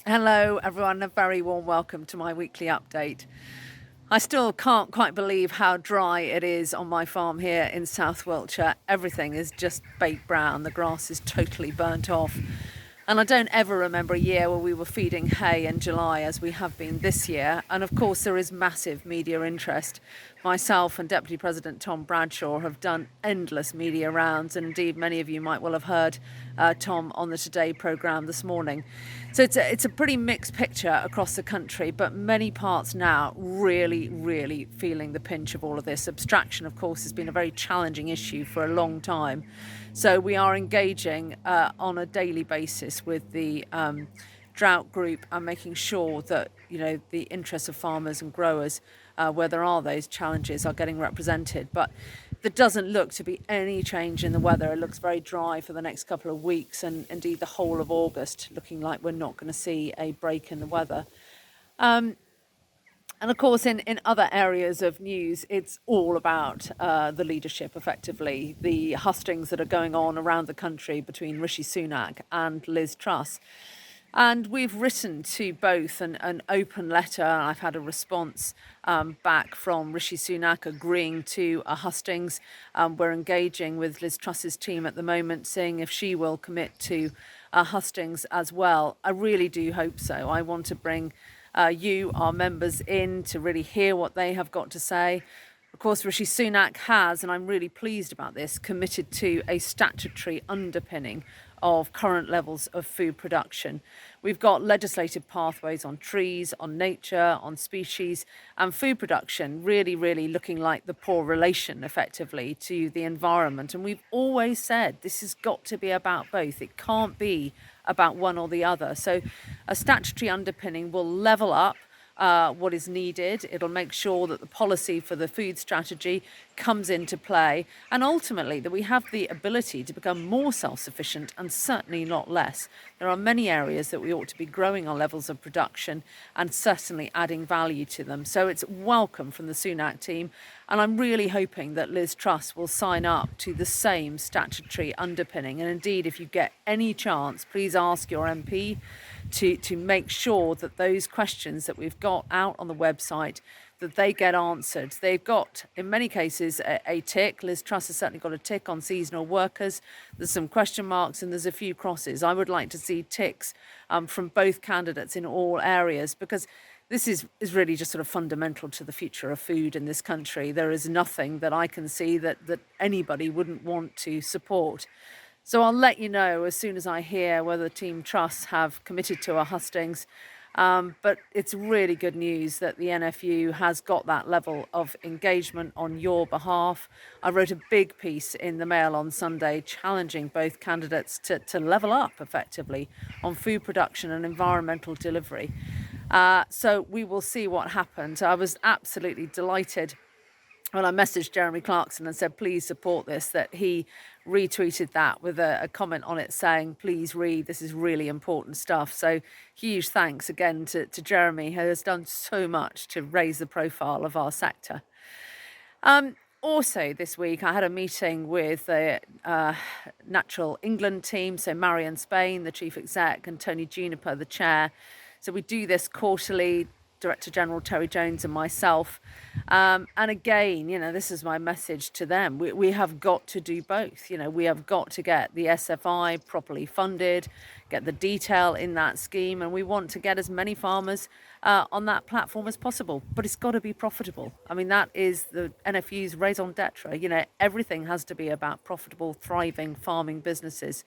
Hello, everyone. A very warm welcome to my weekly update. I still can't quite believe how dry it is on my farm here in South Wiltshire. Everything is just baked brown. The grass is totally burnt off. And I don't ever remember a year where we were feeding hay in July as we have been this year. And of course, there is massive media interest. Myself and Deputy President Tom Bradshaw have done endless media rounds, and indeed, many of you might well have heard Tom on the Today programme this morning. So it's a pretty mixed picture across the country, but many parts now really feeling the pinch of all of this. Abstraction, of course, has been a very challenging issue for a long time. So we are engaging on a daily basis with the drought group and making sure that the interests of farmers and growers, where there are those challenges, are getting represented. But there doesn't look to be any change in the weather. It looks very dry for the next couple of weeks, and indeed the whole of August looking like we're not going to see a break in the weather. And of course, in other areas of news, it's all about the leadership, effectively, the hustings that are going on around the country between Rishi Sunak and Liz Truss. And we've written to both an open letter. I've had a response back from Rishi Sunak agreeing to a hustings. We're engaging with Liz Truss's team at the moment, seeing if she will commit to hustings as well. I really do hope so. I want to bring you, our members, in to really hear what they have got to say. Of course, Rishi Sunak has, and I'm really pleased about this, committed to a statutory underpinning of current levels of food production. We've got legislative pathways on trees, on nature, on species, and food production really looking like the poor relation, effectively, to the environment. And we've always said this has got to be about both. It can't be about one or the other. So a statutory underpinning will level up what is needed. It'll make sure that the policy for the food strategy comes into play, and ultimately that we have the ability to become more self-sufficient and certainly not less. There are many areas that we ought to be growing our levels of production and certainly adding value to them. So it's welcome from the Sunak team, and I'm really hoping that Liz Truss will sign up to the same statutory underpinning. And indeed, if you get any chance, please ask your MP to make sure that those questions that we've got out on the website, that they get answered. They've got, in many cases, a tick. Liz Truss has certainly got a tick on seasonal workers. There's some question marks and there's a few crosses. I would like to see ticks from both candidates in all areas, because this is really just sort of fundamental to the future of food in this country. There is nothing that I can see that anybody wouldn't want to support. So I'll let you know as soon as I hear whether Team Truss have committed to a hustings. But it's really good news that the NFU has got that level of engagement on your behalf. I wrote a big piece in the Mail on Sunday challenging both candidates to level up effectively on food production and environmental delivery. So we will see what happens. I was absolutely delighted when I messaged Jeremy Clarkson and said, please support this, that he retweeted that with a comment on it saying, please read, this is really important stuff. So huge thanks again to Jeremy, who has done so much to raise the profile of our sector. Also this week, I had a meeting with the Natural England team, so Marion Spain, the chief exec, and Tony Juniper, the chair. So we do this quarterly, Director General Terry Jones and myself. And again, this is my message to them. We have got to do both. We have got to get the SFI properly funded, get the detail in that scheme, and we want to get as many farmers on that platform as possible. But it's got to be profitable. I mean, that is the NFU's raison d'etre. Everything has to be about profitable, thriving farming businesses.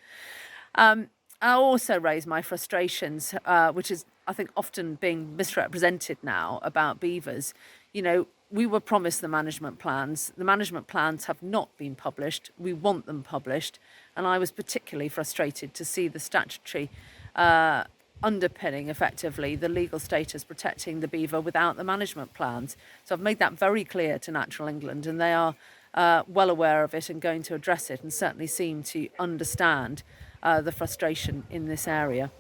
I also raise my frustrations, which is, I think, often being misrepresented now about beavers. We were promised the management plans. The management plans have not been published. We want them published. And I was particularly frustrated to see the statutory underpinning, effectively, the legal status protecting the beaver without the management plans. So I've made that very clear to Natural England, and they are well aware of it and going to address it, and certainly seem to understand the frustration in this area.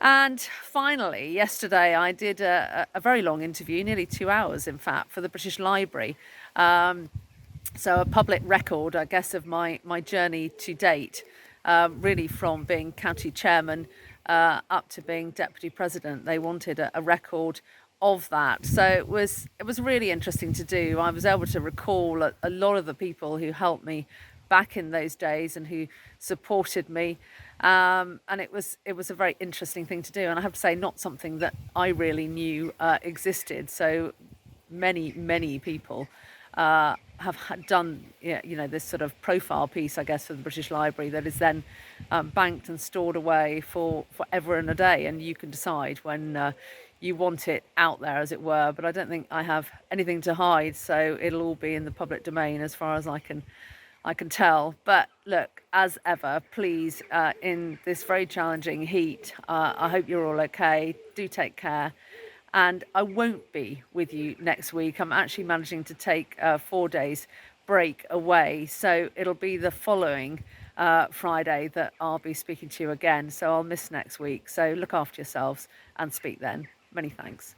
And finally, yesterday I did a very long interview, nearly 2 hours, in fact, for the British Library. So a public record, I guess, of my journey to date, really from being county chairman up to being deputy president. They wanted a record of that. So it was really interesting to do. I was able to recall a lot of the people who helped me back in those days and who supported me. And it was a very interesting thing to do. And I have to say, not something that I really knew existed. So many people have done, yeah, this sort of profile piece, I guess, for the British Library that is then banked and stored away for forever and a day, and you can decide when you want it out there, as it were. But I don't think I have anything to hide, so it'll all be in the public domain as far as I can tell. But look, as ever, please, in this very challenging heat, I hope you're all okay. Do take care. And I won't be with you next week. I'm actually managing to take 4 days break away. So it'll be the following Friday that I'll be speaking to you again. So I'll miss next week. So look after yourselves and speak then. Many thanks.